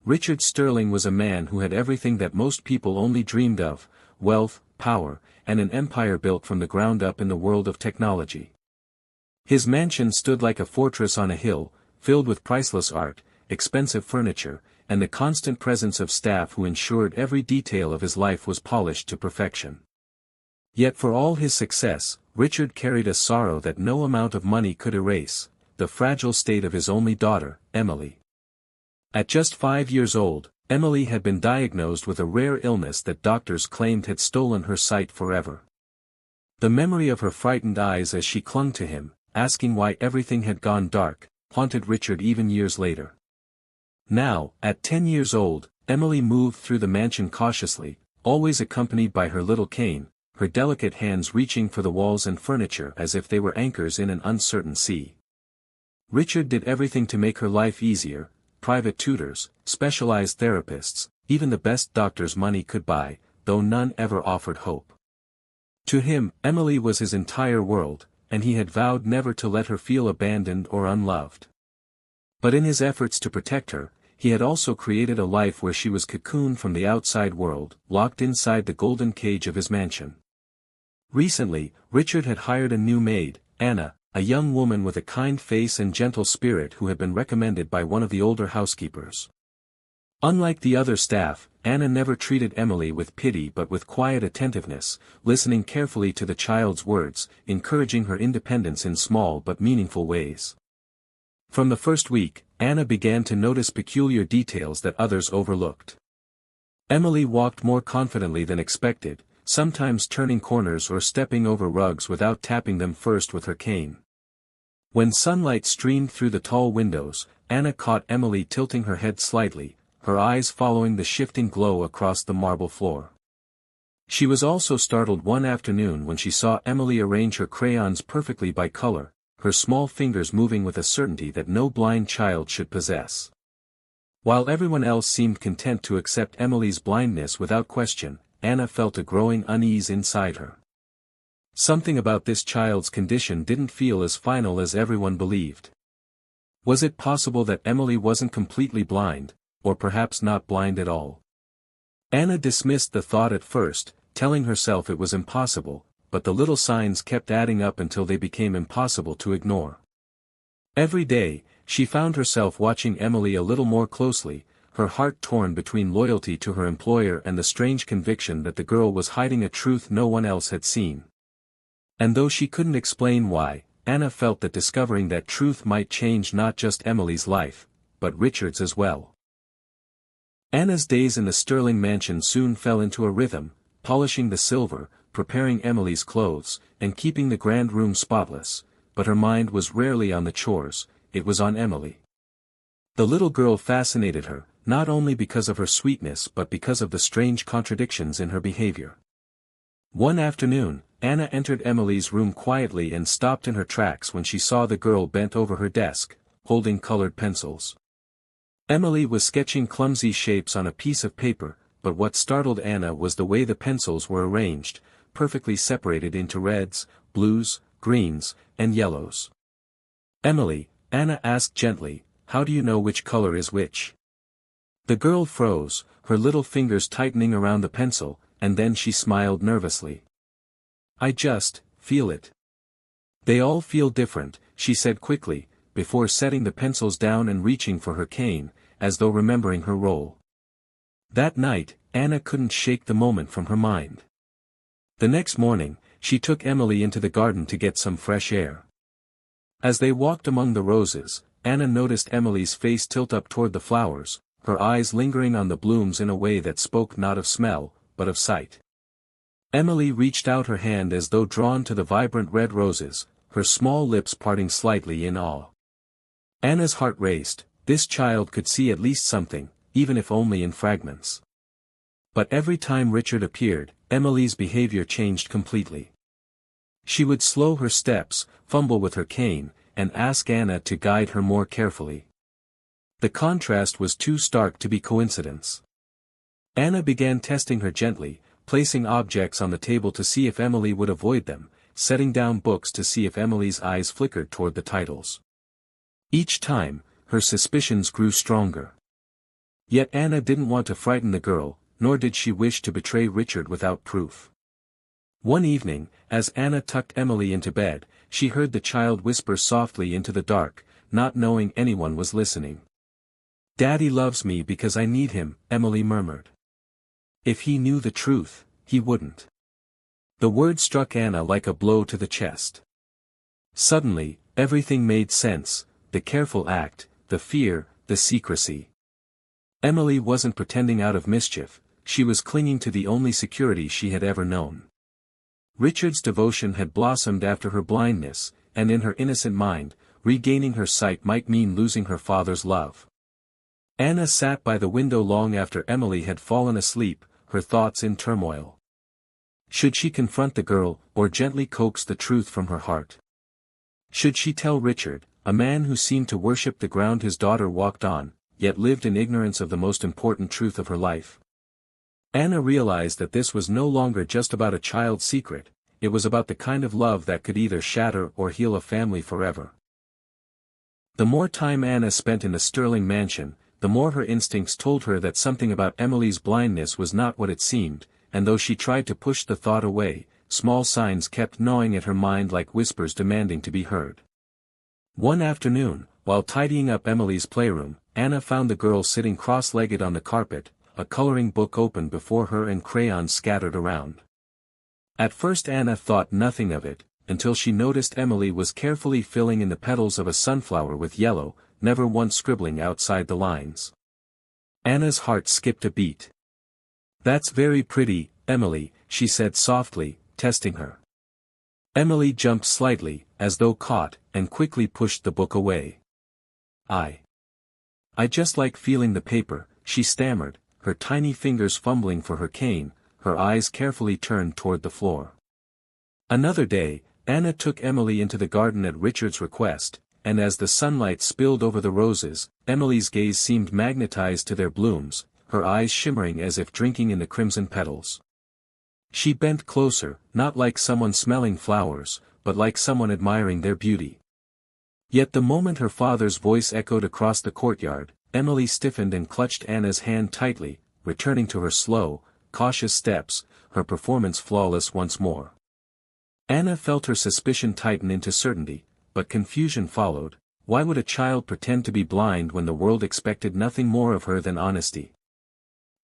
Richard Sterling was a man who had everything that most people only dreamed of: wealth, power, and an empire built from the ground up in the world of technology. His mansion stood like a fortress on a hill, filled with priceless art, expensive furniture, and the constant presence of staff who ensured every detail of his life was polished to perfection. Yet for all his success, Richard carried a sorrow that no amount of money could erase: the fragile state of his only daughter, Emily. At just 5 years old, Emily had been diagnosed with a rare illness that doctors claimed had stolen her sight forever. The memory of her frightened eyes as she clung to him, asking why everything had gone dark, haunted Richard even years later. Now, at 10 years old, Emily moved through the mansion cautiously, always accompanied by her little cane, her delicate hands reaching for the walls and furniture as if they were anchors in an uncertain sea. Richard did everything to make her life easier: private tutors, specialized therapists, even the best doctors money could buy, though none ever offered hope. To him, Emily was his entire world, and he had vowed never to let her feel abandoned or unloved. But in his efforts to protect her, he had also created a life where she was cocooned from the outside world, locked inside the golden cage of his mansion. Recently, Richard had hired a new maid, Anna, a young woman with a kind face and gentle spirit who had been recommended by one of the older housekeepers. Unlike the other staff, Anna never treated Emily with pity but with quiet attentiveness, listening carefully to the child's words, encouraging her independence in small but meaningful ways. From the first week, Anna began to notice peculiar details that others overlooked. Emily walked more confidently than expected, sometimes turning corners or stepping over rugs without tapping them first with her cane. When sunlight streamed through the tall windows, Anna caught Emily tilting her head slightly, her eyes following the shifting glow across the marble floor. She was also startled one afternoon when she saw Emily arrange her crayons perfectly by color, her small fingers moving with a certainty that no blind child should possess. While everyone else seemed content to accept Emily's blindness without question, Anna felt a growing unease inside her. Something about this child's condition didn't feel as final as everyone believed. Was it possible that Emily wasn't completely blind, or perhaps not blind at all? Anna dismissed the thought at first, telling herself it was impossible, but the little signs kept adding up until they became impossible to ignore. Every day, she found herself watching Emily a little more closely, her heart torn between loyalty to her employer and the strange conviction that the girl was hiding a truth no one else had seen. And though she couldn't explain why, Anna felt that discovering that truth might change not just Emily's life, but Richard's as well. Anna's days in the Sterling mansion soon fell into a rhythm, polishing the silver, preparing Emily's clothes, and keeping the grand room spotless, but her mind was rarely on the chores, it was on Emily. The little girl fascinated her, not only because of her sweetness but because of the strange contradictions in her behavior. One afternoon, Anna entered Emily's room quietly and stopped in her tracks when she saw the girl bent over her desk, holding colored pencils. Emily was sketching clumsy shapes on a piece of paper, but what startled Anna was the way the pencils were arranged, perfectly separated into reds, blues, greens, and yellows. "Emily," Anna asked gently, "how do you know which color is which?" The girl froze, her little fingers tightening around the pencil, and then she smiled nervously. "I just feel it. They all feel different," she said quickly, before setting the pencils down and reaching for her cane, as though remembering her role. That night, Anna couldn't shake the moment from her mind. The next morning, she took Emily into the garden to get some fresh air. As they walked among the roses, Anna noticed Emily's face tilt up toward the flowers, her eyes lingering on the blooms in a way that spoke not of smell, but of sight. Emily reached out her hand as though drawn to the vibrant red roses, her small lips parting slightly in awe. Anna's heart raced. This child could see at least something, even if only in fragments. But every time Richard appeared, Emily's behavior changed completely. She would slow her steps, fumble with her cane, and ask Anna to guide her more carefully. The contrast was too stark to be coincidence. Anna began testing her gently, placing objects on the table to see if Emily would avoid them, setting down books to see if Emily's eyes flickered toward the titles. Each time, her suspicions grew stronger. Yet Anna didn't want to frighten the girl, nor did she wish to betray Richard without proof. One evening, as Anna tucked Emily into bed, she heard the child whisper softly into the dark, not knowing anyone was listening. "Daddy loves me because I need him," Emily murmured. "If he knew the truth, he wouldn't." The word struck Anna like a blow to the chest. Suddenly, everything made sense: the careful act, the fear, the secrecy. Emily wasn't pretending out of mischief, she was clinging to the only security she had ever known. Richard's devotion had blossomed after her blindness, and in her innocent mind, regaining her sight might mean losing her father's love. Anna sat by the window long after Emily had fallen asleep, her thoughts in turmoil. Should she confront the girl, or gently coax the truth from her heart? Should she tell Richard, a man who seemed to worship the ground his daughter walked on, yet lived in ignorance of the most important truth of her life? Anna realized that this was no longer just about a child's secret, it was about the kind of love that could either shatter or heal a family forever. The more time Anna spent in the Sterling mansion, the more her instincts told her that something about Emily's blindness was not what it seemed, and though she tried to push the thought away, small signs kept gnawing at her mind like whispers demanding to be heard. One afternoon, while tidying up Emily's playroom, Anna found the girl sitting cross-legged on the carpet, a coloring book open before her and crayons scattered around. At first Anna thought nothing of it, until she noticed Emily was carefully filling in the petals of a sunflower with yellow, never once scribbling outside the lines. Anna's heart skipped a beat. "That's very pretty, Emily," she said softly, testing her. Emily jumped slightly, as though caught, and quickly pushed the book away. I just like feeling the paper," she stammered, her tiny fingers fumbling for her cane, her eyes carefully turned toward the floor. Another day, Anna took Emily into the garden at Richard's request, and as the sunlight spilled over the roses, Emily's gaze seemed magnetized to their blooms, her eyes shimmering as if drinking in the crimson petals. She bent closer, not like someone smelling flowers, but like someone admiring their beauty. Yet the moment her father's voice echoed across the courtyard, Emily stiffened and clutched Anna's hand tightly, returning to her slow, cautious steps, her performance flawless once more. Anna felt her suspicion tighten into certainty, but confusion followed. Why would a child pretend to be blind when the world expected nothing more of her than honesty?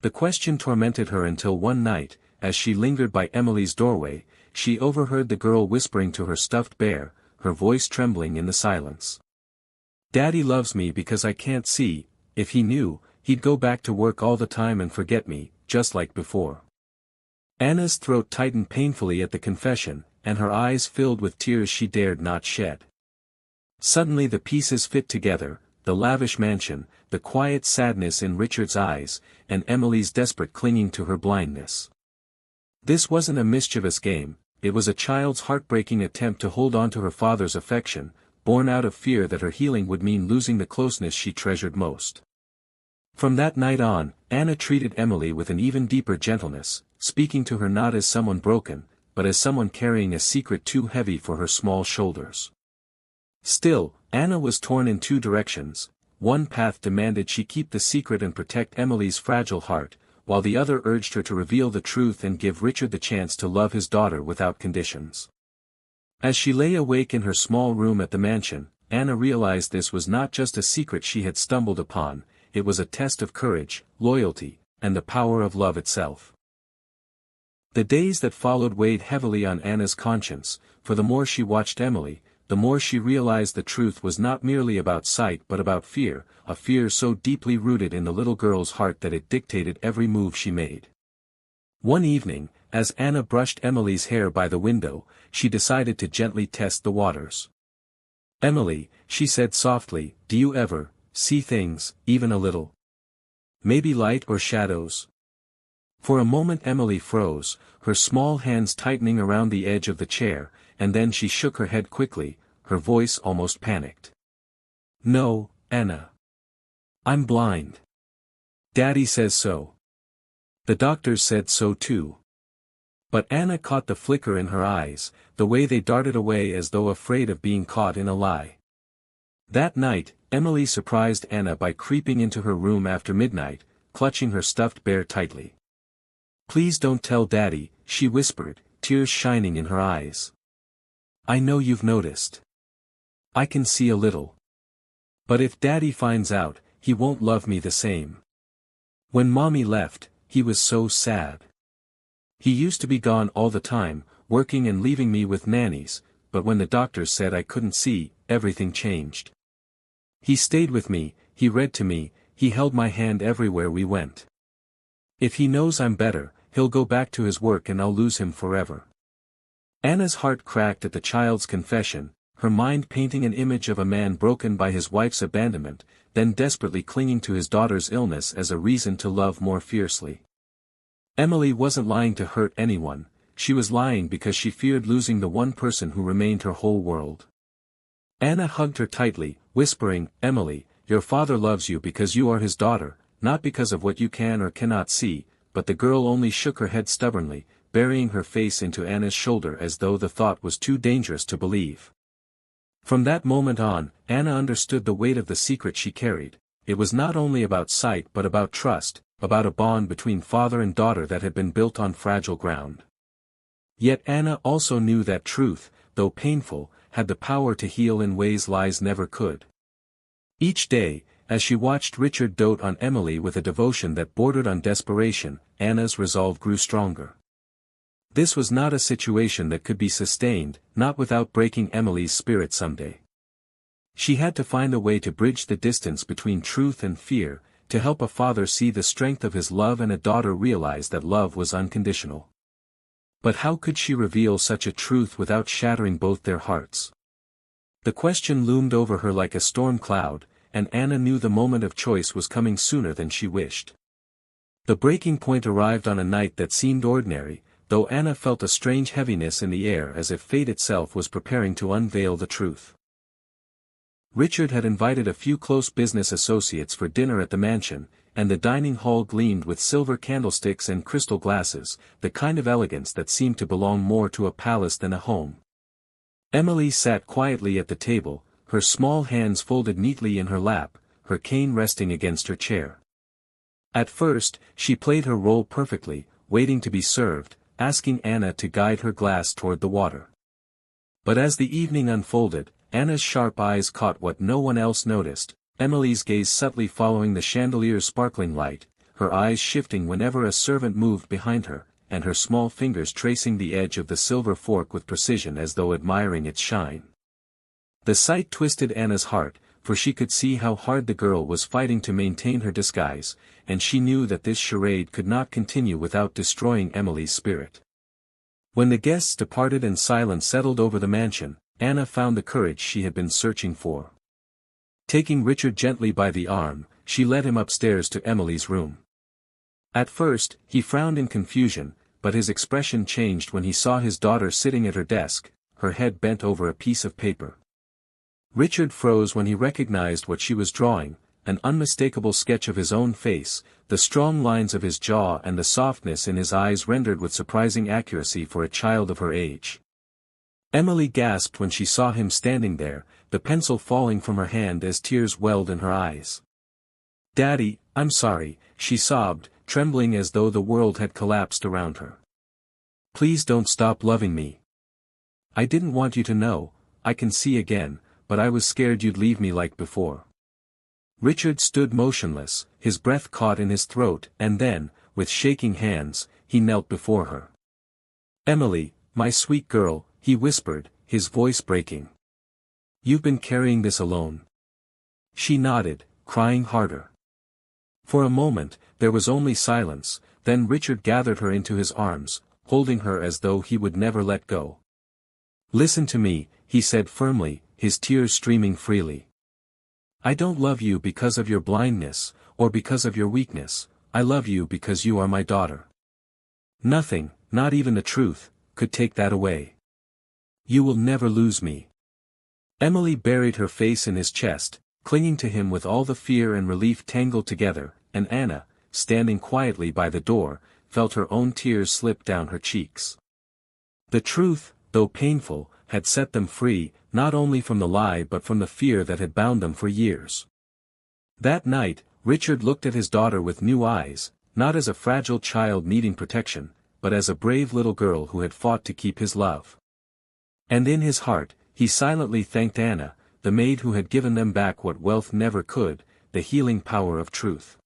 The question tormented her until one night, as she lingered by Emily's doorway, she overheard the girl whispering to her stuffed bear, her voice trembling in the silence. "Daddy loves me because I can't see. If he knew, he'd go back to work all the time and forget me, just like before." Anna's throat tightened painfully at the confession, and her eyes filled with tears she dared not shed. Suddenly the pieces fit together, the lavish mansion, the quiet sadness in Richard's eyes, and Emily's desperate clinging to her blindness. This wasn't a mischievous game, it was a child's heartbreaking attempt to hold on to her father's affection, born out of fear that her healing would mean losing the closeness she treasured most. From that night on, Anna treated Emily with an even deeper gentleness, speaking to her not as someone broken, but as someone carrying a secret too heavy for her small shoulders. Still, Anna was torn in two directions. One path demanded she keep the secret and protect Emily's fragile heart, while the other urged her to reveal the truth and give Richard the chance to love his daughter without conditions. As she lay awake in her small room at the mansion, Anna realized this was not just a secret she had stumbled upon, it was a test of courage, loyalty, and the power of love itself. The days that followed weighed heavily on Anna's conscience, for the more she watched Emily, the more she realized the truth was not merely about sight but about fear, a fear so deeply rooted in the little girl's heart that it dictated every move she made. One evening, as Anna brushed Emily's hair by the window, she decided to gently test the waters. "Emily," she said softly, "do you ever see things, even a little? Maybe light or shadows?" For a moment Emily froze, her small hands tightening around the edge of the chair, and then she shook her head quickly, her voice almost panicked. "No, Anna. I'm blind. Daddy says so. The doctors said so too." But Anna caught the flicker in her eyes, the way they darted away as though afraid of being caught in a lie. That night, Emily surprised Anna by creeping into her room after midnight, clutching her stuffed bear tightly. "Please don't tell Daddy," she whispered, tears shining in her eyes. "I know you've noticed. I can see a little. But if Daddy finds out, he won't love me the same. When Mommy left, he was so sad. He used to be gone all the time, working and leaving me with nannies, but when the doctors said I couldn't see, everything changed. He stayed with me, he read to me, he held my hand everywhere we went. If he knows I'm better, he'll go back to his work and I'll lose him forever." Anna's heart cracked at the child's confession, her mind painting an image of a man broken by his wife's abandonment, then desperately clinging to his daughter's illness as a reason to love more fiercely. Emily wasn't lying to hurt anyone, she was lying because she feared losing the one person who remained her whole world. Anna hugged her tightly, whispering, "Emily, your father loves you because you are his daughter, not because of what you can or cannot see," but the girl only shook her head stubbornly, burying her face into Anna's shoulder as though the thought was too dangerous to believe. From that moment on, Anna understood the weight of the secret she carried. It was not only about sight but about trust, about a bond between father and daughter that had been built on fragile ground. Yet Anna also knew that truth, though painful, had the power to heal in ways lies never could. Each day, as she watched Richard dote on Emily with a devotion that bordered on desperation, Anna's resolve grew stronger. This was not a situation that could be sustained, not without breaking Emily's spirit someday. She had to find a way to bridge the distance between truth and fear, to help a father see the strength of his love and a daughter realize that love was unconditional. But how could she reveal such a truth without shattering both their hearts? The question loomed over her like a storm cloud, and Anna knew the moment of choice was coming sooner than she wished. The breaking point arrived on a night that seemed ordinary, though Anna felt a strange heaviness in the air as if fate itself was preparing to unveil the truth. Richard had invited a few close business associates for dinner at the mansion, and the dining hall gleamed with silver candlesticks and crystal glasses, the kind of elegance that seemed to belong more to a palace than a home. Emily sat quietly at the table, her small hands folded neatly in her lap, her cane resting against her chair. At first, she played her role perfectly, waiting to be served, asking Anna to guide her glass toward the water. But as the evening unfolded, Anna's sharp eyes caught what no one else noticed, Emily's gaze subtly following the chandelier's sparkling light, her eyes shifting whenever a servant moved behind her, and her small fingers tracing the edge of the silver fork with precision as though admiring its shine. The sight twisted Anna's heart, for she could see how hard the girl was fighting to maintain her disguise, and she knew that this charade could not continue without destroying Emily's spirit. When the guests departed and silence settled over the mansion, Anna found the courage she had been searching for. Taking Richard gently by the arm, she led him upstairs to Emily's room. At first, he frowned in confusion, but his expression changed when he saw his daughter sitting at her desk, her head bent over a piece of paper. Richard froze when he recognized what she was drawing, an unmistakable sketch of his own face, the strong lines of his jaw and the softness in his eyes rendered with surprising accuracy for a child of her age. Emily gasped when she saw him standing there, the pencil falling from her hand as tears welled in her eyes. "Daddy, I'm sorry," she sobbed, trembling as though the world had collapsed around her. "Please don't stop loving me. I didn't want you to know, I can see again, but I was scared you'd leave me like before." Richard stood motionless, his breath caught in his throat, and then, with shaking hands, he knelt before her. "Emily, my sweet girl," he whispered, his voice breaking. "You've been carrying this alone." She nodded, crying harder. For a moment, there was only silence, then Richard gathered her into his arms, holding her as though he would never let go. "Listen to me," he said firmly, his tears streaming freely. "I don't love you because of your blindness, or because of your weakness, I love you because you are my daughter. Nothing, not even the truth, could take that away. You will never lose me." Emily buried her face in his chest, clinging to him with all the fear and relief tangled together, and Anna, standing quietly by the door, felt her own tears slip down her cheeks. The truth, though painful, had set them free, not only from the lie but from the fear that had bound them for years. That night, Richard looked at his daughter with new eyes, not as a fragile child needing protection, but as a brave little girl who had fought to keep his love. And in his heart, he silently thanked Anna, the maid who had given them back what wealth never could, the healing power of truth.